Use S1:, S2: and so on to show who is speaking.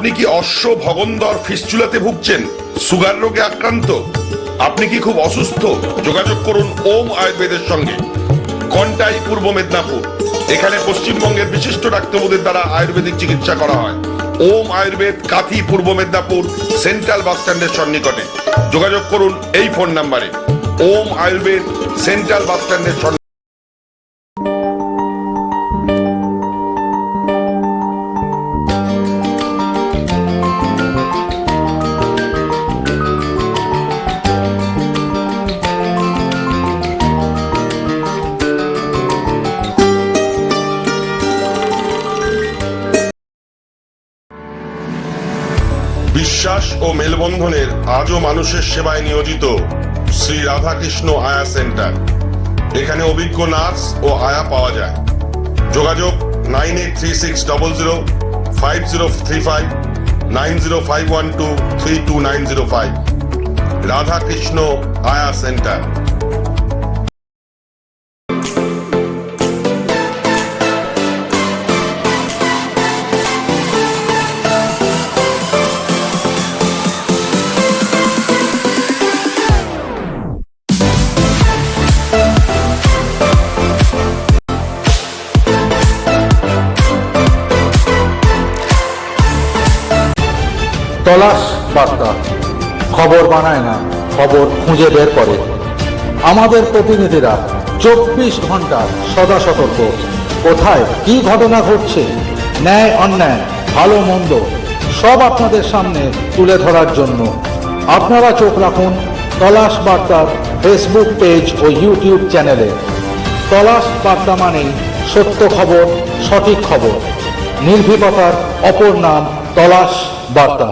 S1: আপনি কি অশ্ব ভগন্দর ফিস্চুলাতে ভুগছেন? সুগার রোগে আক্রান্ত? আপনি কি খুব অসুস্থ? যোগাযোগ করুন ওম আয়ুর্বেদের সঙ্গে। কন্টাই, পূর্ব মেদিনীপুর। এখানে পশ্চিমবঙ্গের বিশিষ্ট ডাক্তারবাবুদের দ্বারা আয়ুর্বেদিক চিকিৎসা করা হয়। ওম আয়ুর্বেদ, কাথি, পূর্ব মেদিনীপুর, সেন্ট্রাল বাস স্ট্যান্ডের সন্নিকটে। যোগাযোগ করুন এই ফোন নাম্বারে। ওম আয়ুর্বেদ, সেন্ট্রাল বাস স্ট্যান্ডের সন্নিকটে। বিশ্বাস ও মেলবন্ধনের আজও মানুষের সেবায় নিয়োজিত শ্রী রাধাকৃষ্ণ আয়া সেন্টার। এখানে অভিজ্ঞ নার্স ও আয়া পাওয়া যায়। যোগাযোগ 9836005035, 9051232905। রাধাকৃষ্ণ আয়া সেন্টার।
S2: তলাশ বার্তা খবর বানায় না, খবর খুঁজে বের করে। আমাদের প্রতিনিধিরা 24 ঘন্টা সদা সতর্ক। কোথায় কি ঘটনা ঘটছে, ন্যায় অন্যায়, ভালো মন্দ সব আপনাদের সামনে তুলে ধরার জন্য আপনারা চোখ রাখুন তলাশ বার্তার ফেসবুক পেজ ও ইউটিউব চ্যানেলে। তলাশ বার্তা মানেই সত্য খবর, সঠিক খবর। নির্ভীকতার অপর নাম তলাশ বার্তা।